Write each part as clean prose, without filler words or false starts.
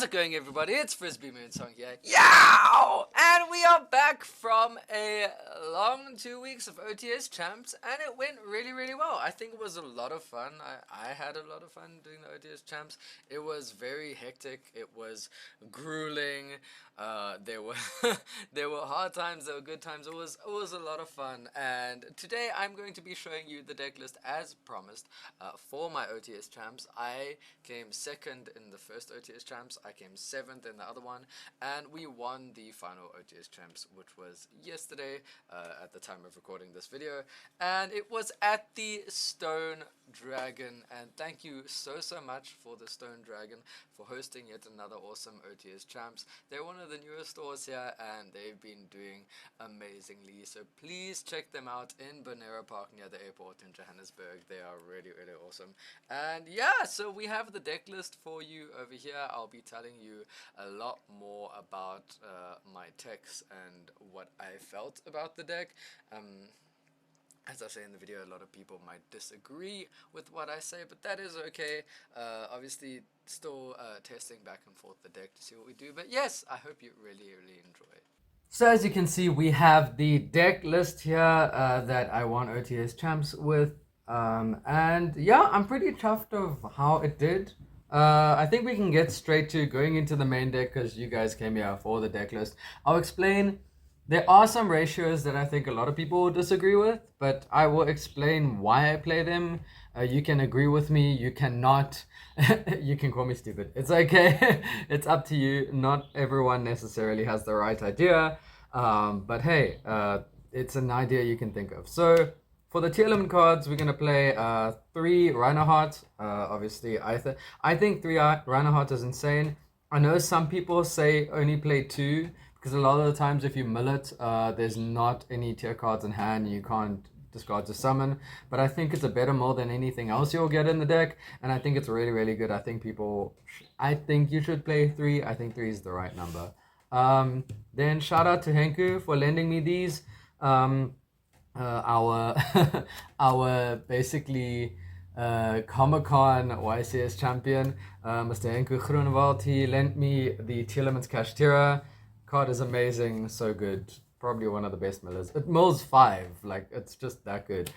it going, everybody? It's Frisby Moonsong here. Yow! And we are back from a long 2 weeks of OTS champs, and it went really, really well. I think it was a lot of fun. I had a lot of fun doing the OTS champs. It was very hectic. It was grueling. There were there were hard times. There were good times. It was a lot of fun. And today I'm going to be showing you the deck list as promised for my OTS champs. I came second in the first OTS champs. I came 7th in the other one, and we won the final OTS champs, which was yesterday at the time of recording this video, and it was at the Stone Dragon. And thank you so much for the Stone Dragon for hosting yet another awesome OTS champs. They're one of the newest stores here, and they've been doing amazingly, so please check them out in Bonaero Park near the airport in Johannesburg. They are really awesome. And yeah, so we have the deck list for you over here. I'll be telling you a lot more about my techs and what I felt about the deck. As I say in the video, a lot of people might disagree with what I say, but that is okay. Obviously, still testing back and forth the deck to see what we do. But yes, I hope you really enjoy. So as you can see, we have the deck list here that I won OTS champs with. And yeah, I'm pretty chuffed of how it did. I think we can get straight to going into the main deck because you guys came here for the deck list. I'll explain. There are some ratios that I think a lot of people disagree with, but I will explain why I play them. You can agree with me, you cannot. You can call me stupid. It's okay. It's up to you. Not everyone necessarily has the right idea. But hey, it's an idea you can think of. So for the tier limit cards, we're going to play 3 Reinhardt. Obviously, I think 3 Reinhardt is insane. I know some people say only play 2, because a lot of the times if you mill it, there's not any tier cards in hand, you can't discard to summon. But I think it's a better mill than anything else you'll get in the deck, and I think it's really good. I think you should play 3. I think 3 is the right number. Then shout out to Henku for lending me these. Our basically Comic-Con YCS champion, Mr. Henku Groenewald, he lent me the Tier Limits Kashtira. Card is amazing, so good. Probably one of the best millers. It mills 5, like it's just that good.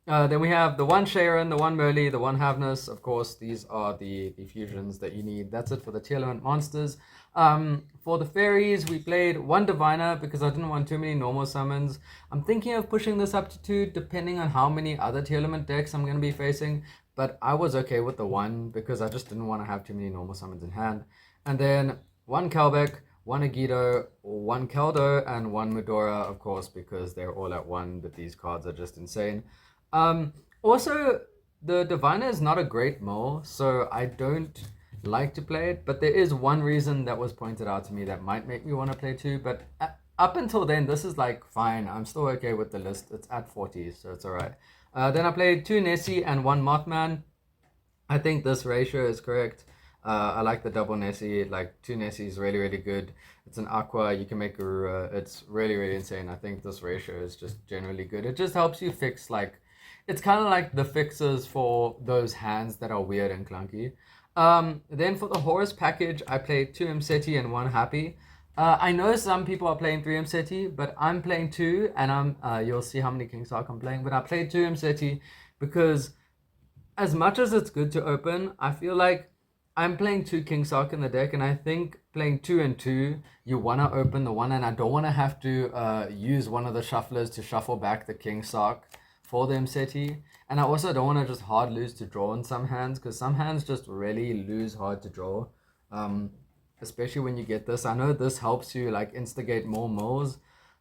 Then we have the 1 Sharon, the 1 Merly, the 1 Havness. Of course, these are the fusions that you need. That's it for the tier limit monsters. For the fairies, we played 1 Diviner because I didn't want too many normal summons. I'm thinking of pushing this up to 2 depending on how many other tier limit decks I'm going to be facing. But I was okay with the 1 because I just didn't want to have too many normal summons in hand. And then 1 Kalbeck, 1 Agido, 1 Keldo, and 1 Medora, of course, because they're all at 1, but these cards are just insane. Also, the Diviner is not a great mill, so I don't like to play it, but there is one reason that was pointed out to me that might make me want to play 2, but up until then, this is like fine. I'm still okay with the list. It's at 40, so it's alright. Then I played 2 Nessie and 1 Mothman. I think this ratio is correct. I like the double Nessie. Like 2 Nessie is really good. It's an Aqua. You can make Garura. It's really insane. I think this ratio is just generally good. It just helps you fix, like, it's kind of like the fixes for those hands that are weird and clunky. Then for the Horus package, I played 2 Mseti and 1 Happy. I know some people are playing 3 Mseti, but I'm playing 2, and you'll see how many King's Arc I'm playing. But I played 2 Mseti because as much as it's good to open, I feel like I'm playing 2 King's Arc in the deck, and I think playing 2 and 2, you want to open the 1, and I don't want to have to use one of the shufflers to shuffle back the King's Arc for the Mseti. And I also don't want to just hard lose to draw in some hands, because some hands just really lose hard to draw. Especially when you get this. I know this helps you like instigate more mills,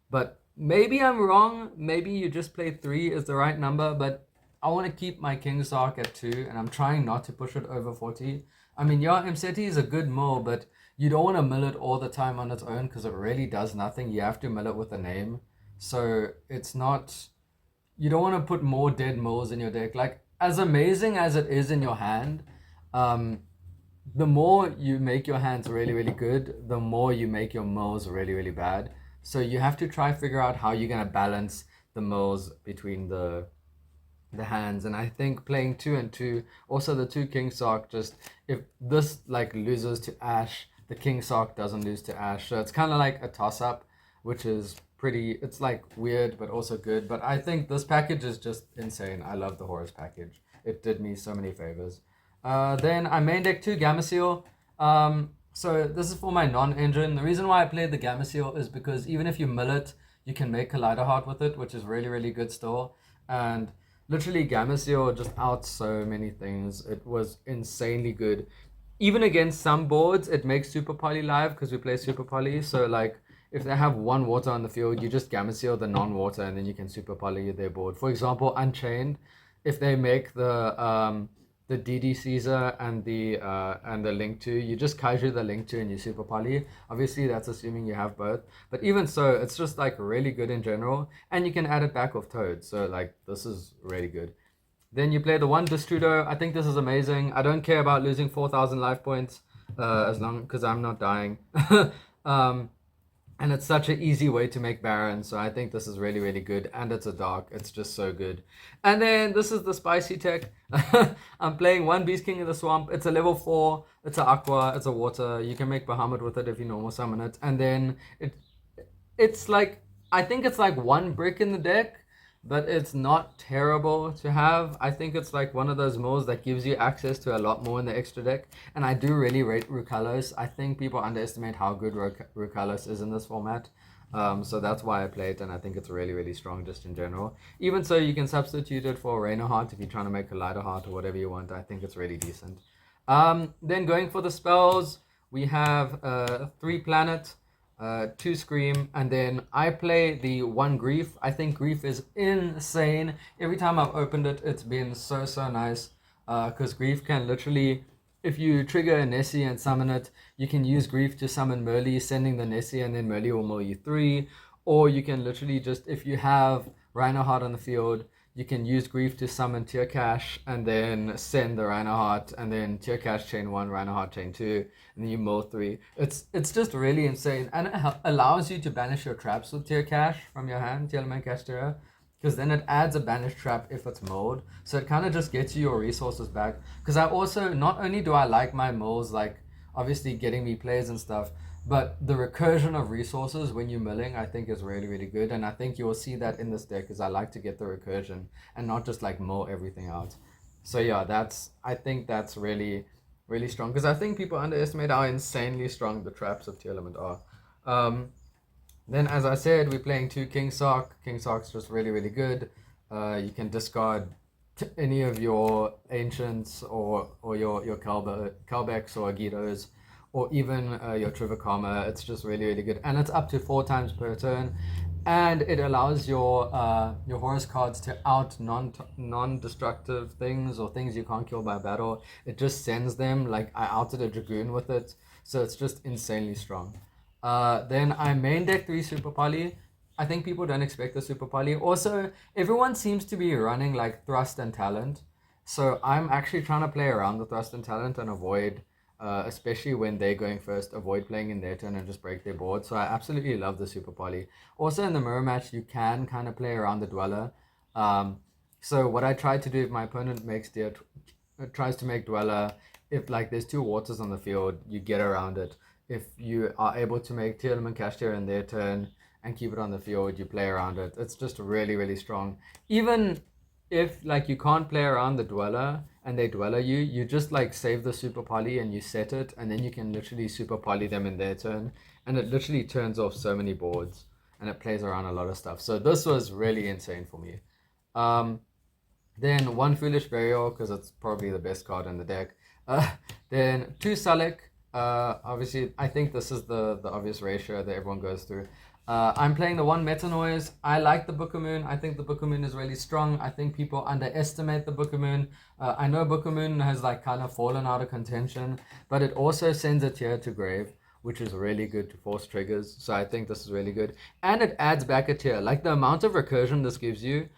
but maybe I'm wrong. Maybe you just play 3 is the right number, but I want to keep my King's Arc at 2, and I'm trying not to push it over 40. I mean, yeah, Mseti is a good mill, but you don't want to mill it all the time on its own because it really does nothing. You have to mill it with a name. So it's not... You don't want to put more dead mills in your deck. Like, as amazing as it is in your hand, the more you make your hands really good, the more you make your mills really bad. So you have to try figure out how you're going to balance the mills between the the hands. And I think playing 2 and 2, also the 2 King Sock, just if this like loses to Ash, the King Sock doesn't lose to Ash. So it's kind of like a toss-up, which is pretty, it's like weird but also good. But I think this package is just insane. I love the Horus package. It did me so many favors. Then I main deck 2 Gamma Seal. So this is for my non-engine. The reason why I played the Gamma Seal is because even if you mill it, you can make Collider Heart with it, which is really, really good still. And literally Gamma Seal just out so many things. It was insanely good. Even against some boards, it makes Super Poly live because we play Super Poly. So like if they have 1 water on the field, you just Gamma Seal the non-water and then you can Super Poly their board. For example, Unchained, if they make the DD Caesar and the Link 2, you just Kaiju the Link 2 and you Super Poly. Obviously that's assuming you have both, but even so, it's just like really good in general, and you can add it back with Toad, so like this is really good. Then you play the 1 Destrudo. I think this is amazing. I don't care about losing 4,000 life points as long because I'm not dying. And it's such an easy way to make Baron, so I think this is really, really good. And it's a dark. It's just so good. And then this is the spicy tech. I'm playing 1 Beast King in the Swamp. It's a level 4. It's an Aqua. It's a water. You can make Bahamut with it if you normal summon it. And then it's like, I think it's like 1 brick in the deck, but it's not terrible to have. I think it's like one of those mills that gives you access to a lot more in the extra deck. And I do really rate Rukalos. I think people underestimate how good Rukalos is in this format. So that's why I play it, and I think it's really, really strong just in general. Even so, you can substitute it for Rainer Heart if you're trying to make a Lighter Heart or whatever you want. I think it's really decent. Then going for the spells, we have 3 Planet, 2 Scream, and then I play the 1 Grief. I think Grief is insane. Every time I've opened it, it's been so nice, because Grief can literally, if you trigger a Nessie and summon it, you can use Grief to summon Merly, sending the Nessie, and then Merly will mill you 3, or you can literally just, if you have Rhino Heart on the field, you can use Grief to summon Tear Cash and then send the Rhino Heart, and then Tear Cash chain 1, Rhino Heart chain 2, and then you mill 3. It's just really insane, and it allows you to banish your traps with Tear Cash from your hand, Tearman Cash Terror, because then it adds a banish trap if it's milled, so it kind of just gets you your resources back. Because I also, not only do I like my mills, like obviously getting me plays and stuff, but the recursion of resources when you're milling, I think is really, really good. And I think you'll see that in this deck, because I like to get the recursion and not just like mill everything out. So yeah, I think that's really, really strong. Because I think people underestimate how insanely strong the traps of Tear Element are. Then as I said, we're playing 2 King Sock. King Sock's just really, really good. You can discard any of your Ancients or your Kalbeks or Agitos, or even your Trivakama. It's just really, really good. And it's up to 4 times per turn. And it allows your Horus cards to out non-destructive things or things you can't kill by battle. It just sends them. Like I outed a Dragoon with it. So it's just insanely strong. Then I main deck 3 Super Poly. I think people don't expect the Super Poly. Also, everyone seems to be running like Thrust and Talent. So I'm actually trying to play around the Thrust and Talent and avoid, especially when they're going first, avoid playing in their turn and just break their board. So I absolutely love the Super Poly. Also in the mirror match, you can kind of play around the Dweller. So what I try to do if my opponent tries to make Dweller, if like there's 2 waters on the field, you get around it. If you are able to make Tear Element Cash Tear in their turn and keep it on the field, you play around it. It's just really, really strong. Even if like you can't play around the Dweller and they Dweller you, you just like save the Super Poly and you set it, and then you can literally Super Poly them in their turn, and it literally turns off so many boards and it plays around a lot of stuff. So this was really insane for me. Then 1 Foolish Burial, because it's probably the best card in the deck. Then 2 Sullik. Obviously, I think this is the obvious ratio that everyone goes through. I'm playing the 1 Meta Noise. I like the Book of Moon. I think the Book of Moon is really strong. I think people underestimate the Book of Moon. I know Book of Moon has like kind of fallen out of contention, but it also sends a tier to grave, which is really good to force triggers. So I think this is really good. And it adds back a tier. Like the amount of recursion this gives you,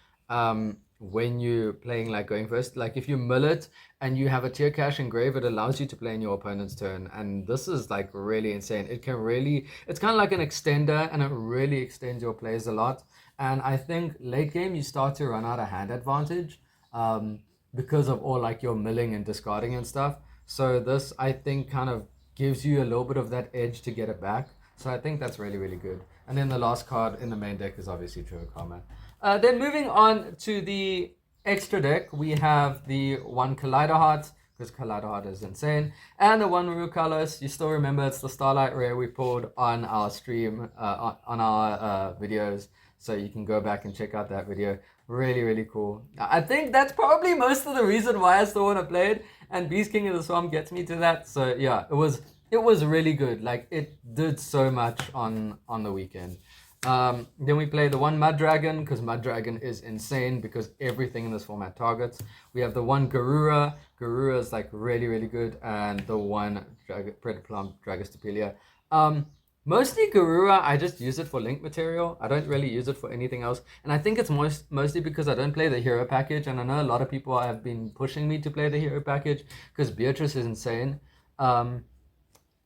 when you're playing like going first, like if you mill it and you have a Tear Cash engrave, it allows you to play in your opponent's turn, and this is like really insane. It's kind of like an extender, and it really extends your plays a lot. And I think late game you start to run out of hand advantage, because of all like your milling and discarding and stuff. So this, I think, kind of gives you a little bit of that edge to get it back. So I think that's really, really good. And then the last card in the main deck is obviously True Karma. Then moving on to the extra deck, we have the one Collider Heart, because Collider Heart is insane, and the one Rukalos. You still remember it's the Starlight Rare we pulled on our stream, on our videos, so you can go back and check out that video. Really, really cool. I think that's probably most of the reason why I still want to play it, and Beast King of the Swamp gets me to that. So yeah, it was really good. Like, it did so much on the weekend. Then we play the one Mud Dragon, because Mud Dragon is insane because everything in this format targets. We have the one Garura. Garura is like really, really good, and the one Predaplum Dragostapelia. Mostly Garura, I just use it for link material. I don't really use it for anything else. And I think it's mostly because I don't play the hero package, and I know a lot of people have been pushing me to play the hero package because Beatrice is insane.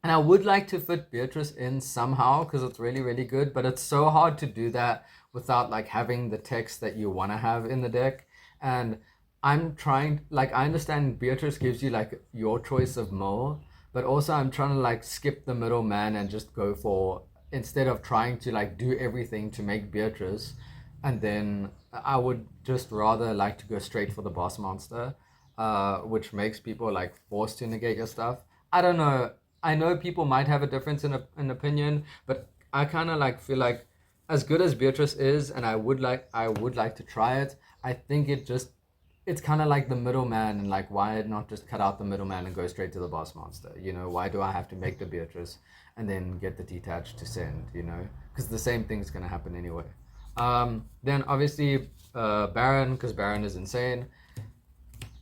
And I would like to fit Beatrice in somehow because it's really, really good, but it's so hard to do that without like having the text that you want to have in the deck. And I'm trying, like, I understand Beatrice gives you like your choice of mill, but also I'm trying to like skip the middleman and just go for, instead of trying to like do everything to make Beatrice, and then I would just rather like to go straight for the boss monster, which makes people like forced to negate your stuff. I don't know. I know people might have a difference in opinion, but I kind of like feel like as good as Beatrice is, and I would like to try it, I think it's kind of like the middleman, and like, why not just cut out the middleman and go straight to the boss monster? You know, why do I have to make the Beatrice and then get the detached to send, you know? Because the same thing's going to happen anyway. Then obviously Baron, because Baron is insane.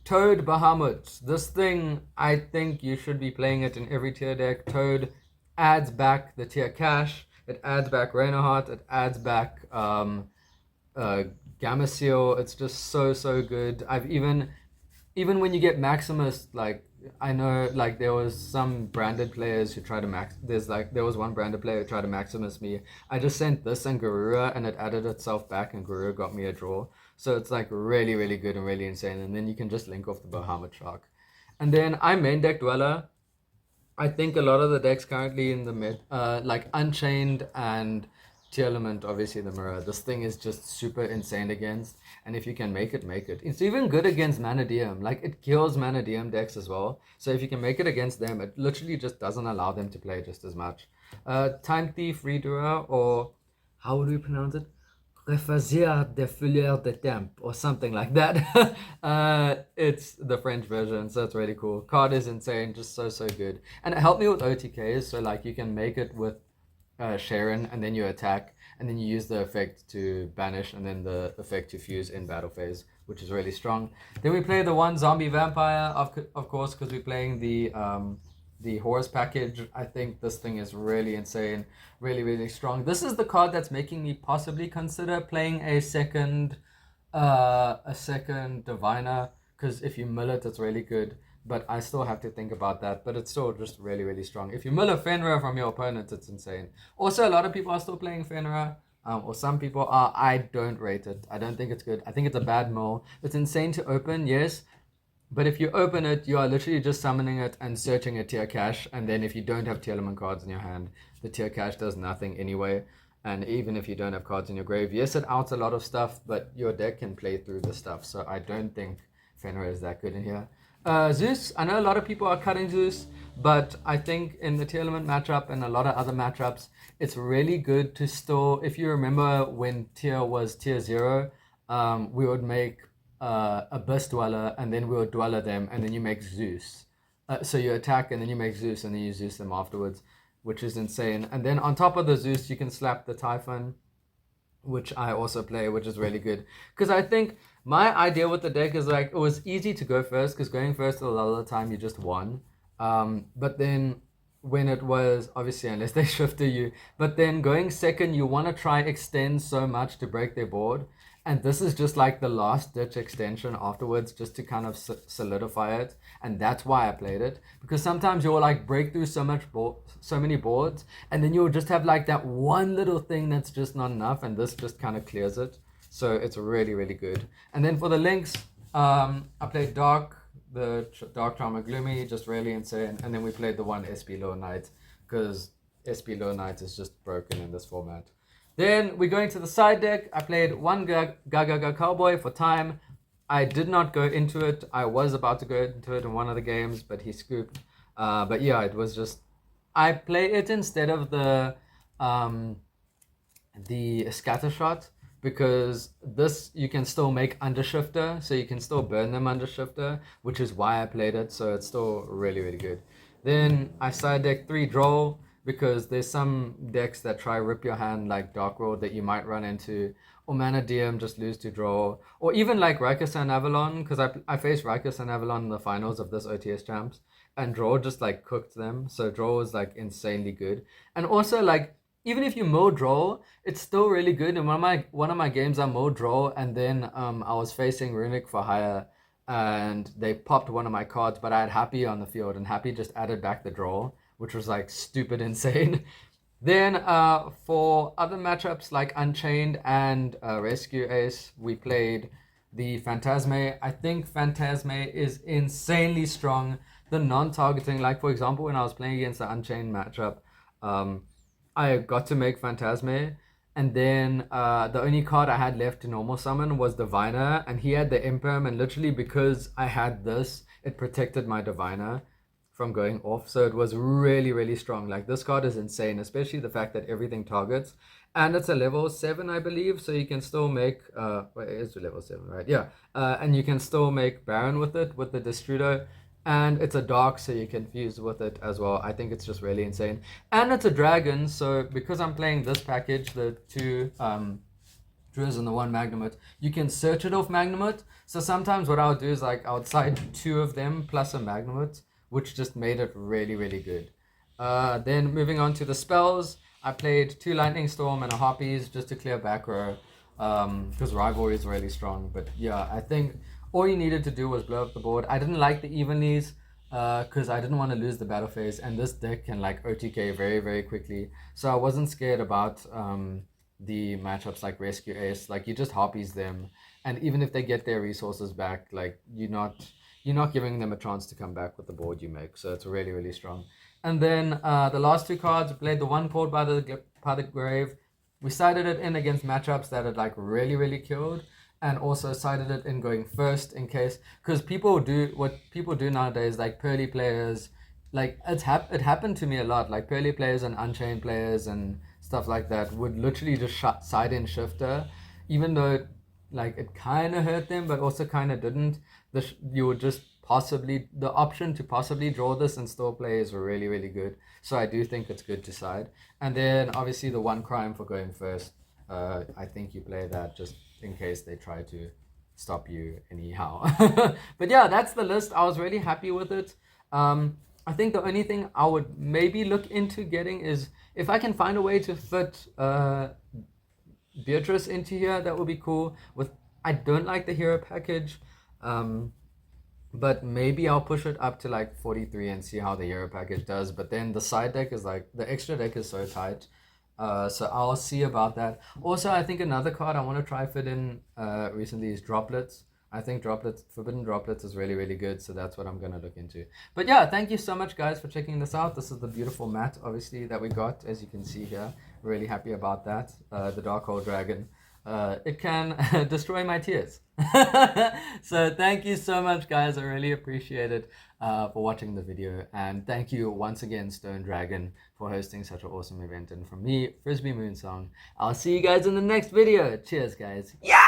Toad Bahamut. This thing, I think you should be playing it in every tier deck. Toad adds back the tier cash. It adds back Reinhardt. It adds back Gamma Seal. It's just so good. I've even when you get Maximus, like, I know like there was some branded players who tried to there was one branded player who tried to Maximus me. I just sent this and Garura, and it added itself back, and Garura got me a draw. So it's like really, really good and really insane. And then you can just link off the Bahamut Shark. And then I main deck Dweller. I think a lot of the decks currently in the mid, like Unchained and Tearlament, obviously the mirror. This thing is just super insane against. And if you can make it, make it. It's even good against Mana Diem. Like, it kills Mana Diem decks as well. So if you can make it against them, it literally just doesn't allow them to play just as much. Time Thief Redoer, or how would we pronounce it? Refazer de Fleur de Temp, or something like that. It's the French version, so it's really cool. Card is insane, just so good. And it helped me with OTKs, so like you can make it with Sharon, and then you attack, and then you use the effect to banish, and then the effect to fuse in battle phase, which is really strong. Then we play the one Zombie Vampire, of course, because we're playing the Horus package. I think this thing is really insane, really strong. This is the card that's making me possibly consider playing a second Diviner, because if you mill it, it's really good. But I still have to think about that. But it's still just really strong. If you mill a Fenrir from your opponent, it's insane. Also, a lot of people are still playing Fenrir. Or some people are. I don't rate it. I don't think it's good. I think it's a bad mill. It's insane to open, yes. But if you open it, you are literally just summoning it and searching a tier cache. And then if you don't have tier element cards in your hand, the tier cache does nothing anyway. And even if you don't have cards in your grave, yes, it outs a lot of stuff, but your deck can play through the stuff. So I don't think Fenrir is that good in here. Zeus, I know a lot of people are cutting Zeus, but I think in the tier element matchup and a lot of other matchups, it's really good to still, if you remember when tier was tier 0, we would make Abyss Dweller, and then we would Dweller them, and then you make Zeus. So you attack, and then you make Zeus, and then you Zeus them afterwards, which is insane. And then on top of the Zeus, you can slap the Typhon, which I also play, which is really good. Because I think my idea with the deck is like, it was easy to go first, because going first a lot of the time you just won. But then when it was, obviously unless they shifted you, but then going second, you want to try extend so much to break their board. And this is just like the last ditch extension afterwards, just to kind of solidify it. And that's why I played it, because sometimes you'll like break through so many boards, and then you'll just have like that one little thing that's just not enough, and this just kind of clears it. So it's really good. And then for the links, I played Dark, the Dark Trauma Gloomy, just really insane. And then we played the one SP Low Knight, because SP Low Knight is just broken in this format. Then we're going to the side deck. I played one Gaga Cowboy for time. I did not go into it. I was about to go into it in one of the games, but he scooped. But yeah, it was just, I play it instead of the scatter shot, because this you can still make undershifter, so you can still burn them undershifter, which is why I played it. So it's still really, really good. Then I side deck 3 draw, because there's some decks that try rip your hand like Dark World that you might run into, or Mana DM just lose to draw, or even like Rakus and Avalon, because I faced Rakus and Avalon in the finals of this OTS champs, and draw just like cooked them. So draw was like insanely good. And also like, even if you mow draw, it's still really good. In one of my games I mowed draw, and then I was facing Runic for hire, and they popped one of my cards, but I had Happy on the field, and Happy just added back the draw, which was like stupid insane. Then for other matchups like Unchained and Rescue Ace, we played the Phantasme. I think Phantasme is insanely strong. The non-targeting, like for example, when I was playing against the Unchained matchup, I got to make Phantasme, and then the only card I had left to normal summon was Diviner, and he had the Imperm, and literally because I had this, it protected my Diviner from going off. So it was really, really strong. Like, this card is insane, especially the fact that everything targets, and it's a level 7, I believe, so you can still make wait, it is level 7, right? Yeah. And you can still make Baron with it, with the Destrudo, and it's a dark, so you can fuse with it as well. I think it's just really insane, and it's a dragon. So because I'm playing this package, the 2 Druids and the 1 Magnamut, you can search it off Magnamut. So sometimes what I would do is like I would side 2 of them plus a Magnamut, which just made it really, really good. Then moving on to the spells, I played 2 Lightning Storm and a Harpies just to clear back row, because Rivalry is really strong. But yeah, I think all you needed to do was blow up the board. I didn't like the Evenlies, because I didn't want to lose the battle phase, and this deck can like OTK very, very quickly. So I wasn't scared about the matchups like Rescue Ace. Like, you just Harpies them, and even if they get their resources back, like you're not giving them a chance to come back with the board you make. So it's really, really strong. And then the last 2 cards, we played the 1 Poured by the Grave. We sided it in against matchups that had like really, really killed, and also sided it in going first in case, because people do nowadays, like Pearly players, like it happened to me a lot, like Pearly players and Unchained players and stuff like that would literally just side in Shifter, even though like it kind of hurt them, but also kind of didn't. You would just the option to possibly draw this and still play is really, really good. So I do think it's good to side. And then obviously the 1 crime for going first, I think you play that just in case they try to stop you anyhow. But yeah, that's the list. I was really happy with it. I think the only thing I would maybe look into getting is if I can find a way to fit Beatrice into here, that would be cool. I don't like the hero package, but maybe I'll push it up to like 43 and see how the hero package does. But then the side deck is like, the extra deck is so tight. So I'll see about that. Also, I think another card I want to try fit in recently is Droplets. I think Forbidden Droplets is really, really good. So that's what I'm going to look into. But yeah, thank you so much, guys, for checking this out. This is the beautiful mat, obviously, that we got, as you can see here. Really happy about that. The Dark Hole Dragon. It can destroy my tears. So thank you so much, guys. I really appreciate it for watching the video, and thank you once again, Stone Dragon, for hosting such an awesome event. And from me, Frisby Moonsong, I'll see you guys in the next video. Cheers, guys. Yeah.